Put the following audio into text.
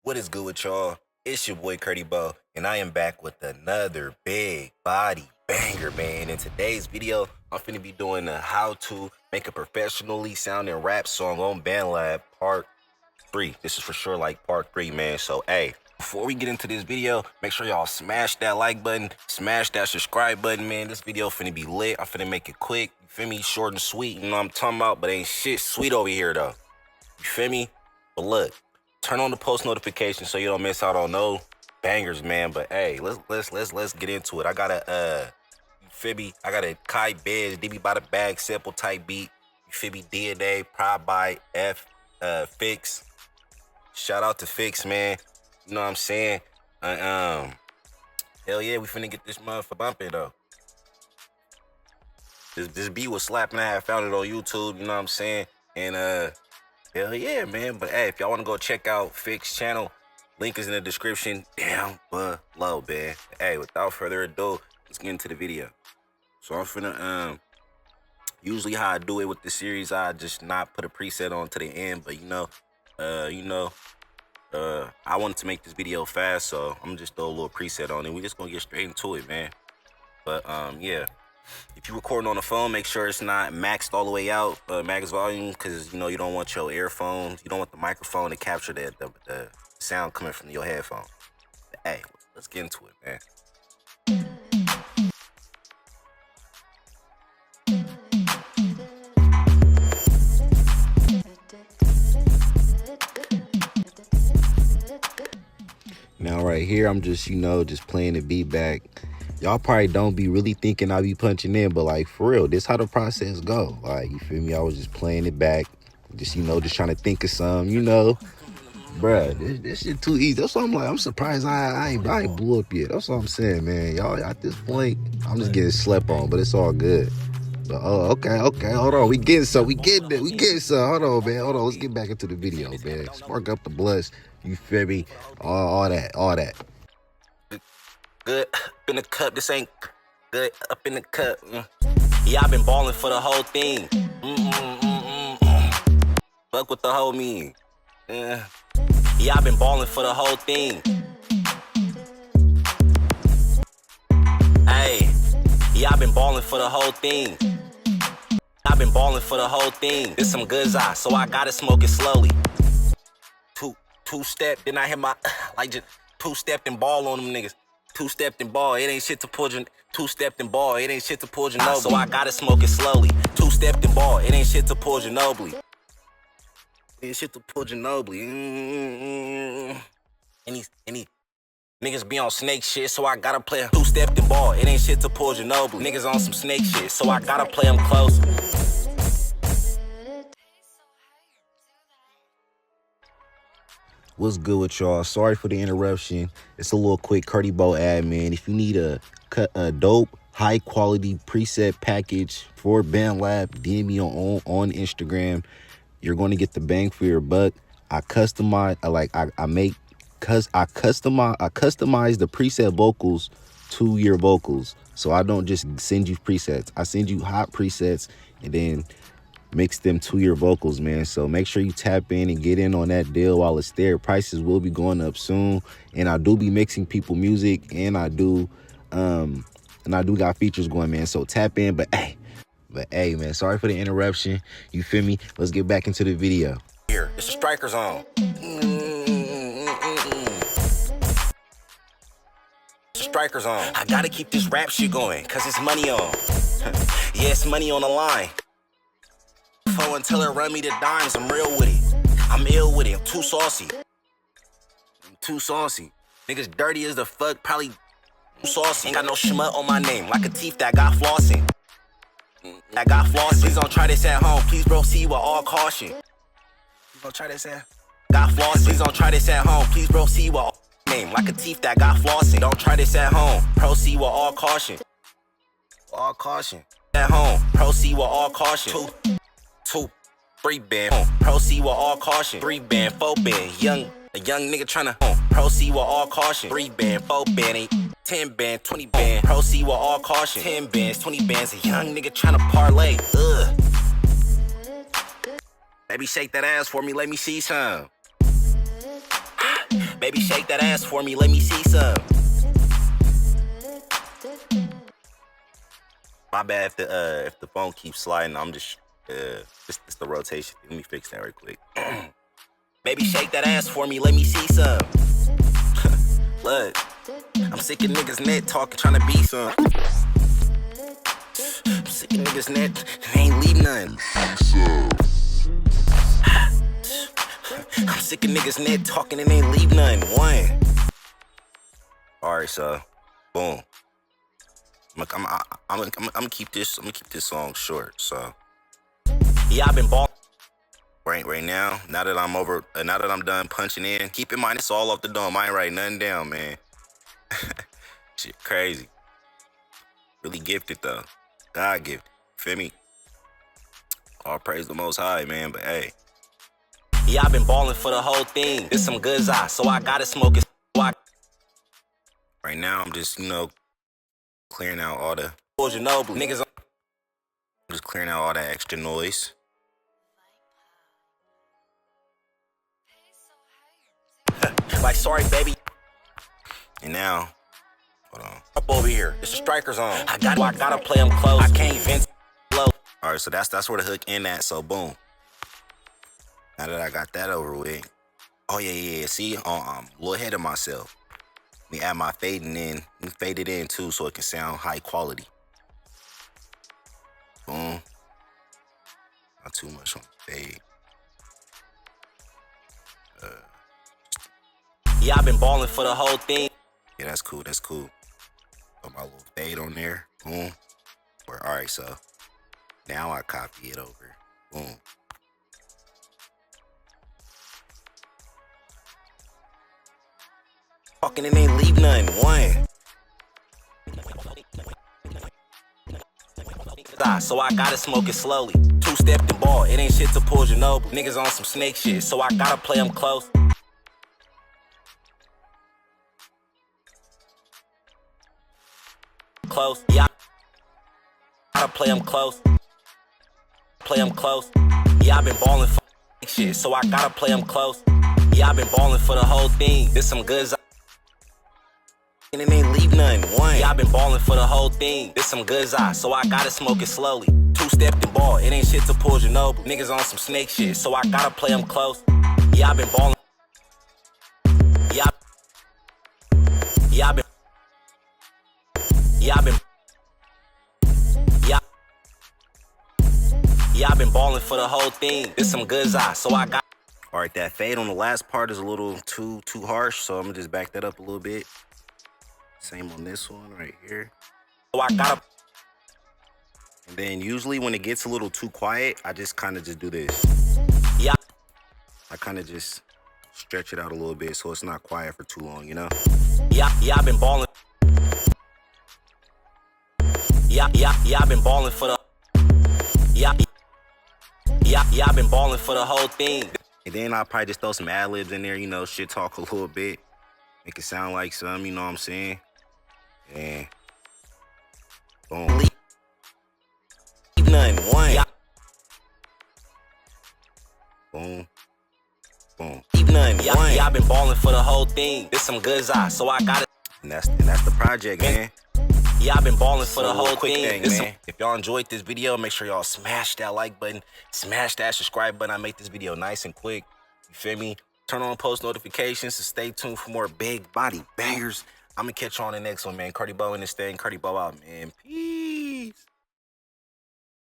What is good with y'all? It's your boy Curdy Bo, and I am back with another big body banger, man. In today's video, I'm finna be doing a how to make a professionally sounding rap song on BandLab part 3. This is for sure like part 3, man. So, hey, before we get into this video, make sure y'all smash that like button, smash that subscribe button, man. This video finna be lit. I'm finna make it quick. You feel me? Short and sweet, you know what I'm talking about? But ain't shit sweet over here, though. You feel me? But look. Turn on the post notifications so you don't miss out on no bangers, man. But hey, let's get into it. I got a you feel me? I got a Kai Bez, DB by the bag sample type beat. You feel me? DNA, Pride by Fix. Shout out to Fix, man. You know what I'm saying? Hell yeah, we finna get this motherfucker bumping though. This beat was slapping. I found it on YouTube. You know what I'm saying? And hell yeah, man. But hey, if y'all want to go check out Fix channel, link is in the description down below, man. Hey, without further ado, let's get into the video. So I'm finna, usually how I do it with the series, I just not put a preset on to the end, but I wanted to make this video fast, so I'm just throw a little preset on it. We just gonna get straight into it, man. But yeah. If you're recording on the phone, make sure it's not maxed all the way out, max volume, because, you know, you don't want your earphones, you don't want the microphone to capture the sound coming from your headphone. But, hey, let's get into it, man. Now, right here, I'm just, just playing the beat back. Y'all probably don't be really thinking I be punching in, but like for real, this how the process go. Like, you feel me? I was just playing it back, just just trying to think of some, bruh, this shit too easy. That's why I'm like, I'm surprised I ain't blew up yet. That's what I'm saying, man. Y'all at this point, I'm just getting slept on, but it's all good. But okay, hold on, we getting some. Hold on, man, let's get back into the video, man. Spark up the bloods, you feel me? All that. Good up in the cup, this ain't good up in the cup. Yeah, I've been balling for the whole thing. Fuck what the whole mean. Yeah, I've been balling for the whole thing. Hey, yeah, I've been balling for the whole thing. I've been balling for the whole thing. This some good eye, so I gotta smoke it slowly. Two-step, then I hit my, like just two-stepped and ball on them niggas. Two-stepped and ball, it ain't shit to pull your, two-stepped and ball, it ain't shit to pull your nobly. So I gotta smoke it slowly. Two-stepped and ball, it ain't shit to pull your nobly. It ain't shit to pull your nobly. Any niggas be on snake shit, so I gotta play two-stepped and ball, it ain't shit to pull your nobly. Niggas on some snake shit, so I gotta play them close. What's good with y'all? Sorry for the interruption. It's a little quick Curdy Bo ad, man. If you need a dope, high quality preset package for BandLab, DM me on Instagram. You're going to get the bang for your buck. I customize the preset vocals to your vocals. So I don't just send you presets. I send you hot presets and then mix them to your vocals, man. So make sure you tap in and get in on that deal while it's there. Prices will be going up soon, and I do be mixing people music, and I do got features going, man. So tap in. But hey, man, sorry for the interruption. You feel me? Let's get back into the video. Here, it's a striker zone. Striker zone. I gotta keep this rap shit going, cause it's money on. Yeah, it's money on the line. Until it run me the dimes, I'm real with it. I'm ill with it. I'm too saucy. Niggas dirty as the fuck, probably too saucy. Ain't got no schmut on my name, like a teeth that got flossing. Please don't try this at home. Please proceed with all caution. Please don't try this at got flossing. Please don't try this at home. Please proceed with all name, like a teeth that got flossing. Don't try this at home. Proceed with all caution. All caution. At home. Proceed with all caution. 2, 3 band, proceed with all caution. 3 band, 4 band, a young nigga tryna proceed with all caution. 3 band, 4 band, 10 band, 20 band, proceed with all caution. 10 bands, 20 bands, a young nigga tryna parlay. Baby, shake that ass for me, let me see some. Baby, shake that ass for me, let me see some. My bad if the phone keeps sliding. I'm just it's the rotation. Let me fix that right quick. Baby, shake that ass for me, let me see some. Look, I'm sick of niggas net talking, trying to be some. I'm sick of niggas net, they ain't leave none. I'm sick of niggas net talking and ain't leave none. One. Alright, so boom. I'm gonna keep this song short. So yeah, I've been balling right now. Now that I'm done punching in. Keep in mind it's all off the dome. I ain't writing nothing down, man. Shit crazy. Really gifted though. God gifted. Feel me? All praise the Most High, man. But hey. Yeah, I've been balling for the whole thing. This some good eye, so I gotta smoke it. Right now, I'm just, clearing out all the niggas. I'm just clearing out all that extra noise. Like, sorry, baby. And now, hold on. Up over here. It's the striker zone. I gotta play them close. I can't vent low. All right, so that's where the hook in at. So boom. Now that I got that over with. Oh yeah. See, I'm a little ahead of myself. Let me add my fading in. Let me fade it in too, so it can sound high quality. Boom. Not too much on the fade. Yeah, I've been balling for the whole thing. Yeah, that's cool. Put my little fade on there. Boom. All right, so now I copy it over. Boom. Fucking it ain't leave none. One. So I gotta smoke it slowly. Two-step the ball. It ain't shit to pull Ginobili. Niggas on some snake shit, so I gotta play them close. Close, yeah. Gotta play them close. Yeah, I've been balling for shit, so I gotta play them close. Yeah, I've been balling for the whole thing. This some goods. And it ain't leave none. One. Yeah, I've been balling for the whole thing. This some goods so I gotta smoke it slowly. Two-step the ball. It ain't shit to pull Ginobili. Niggas on some snake shit, so I gotta play them close. Yeah, I've been balling. Yeah, I've been. Yeah, I've been balling for the whole thing. This some good so I got. All right, that fade on the last part is a little too harsh, so I'm gonna just back that up a little bit. Same on this one right here. So I got. And then usually when it gets a little too quiet, I just kind of just do this. Yeah. I kind of just stretch it out a little bit so it's not quiet for too long, you know? Yeah, I've been balling. Yeah, I've been balling for the. Yeah, I've been balling for the whole thing. And then I'll probably just throw some ad-libs in there, shit talk a little bit. Make it sound like some, you know what I'm saying? And boom. Leave none. One. Yeah. Boom. Leave none. Yeah, I've been balling for the whole thing. This some good so I got it. And that's the project, man. Yeah, I've been balling for the whole thing, man. If y'all enjoyed this video, make sure y'all smash that like button, smash that subscribe button. I make this video nice and quick. You feel me? Turn on post notifications to stay tuned for more big body bangers. I'm gonna catch you on the next one, man. Cardi Bo in this thing. Cardi Bo out, man. Peace.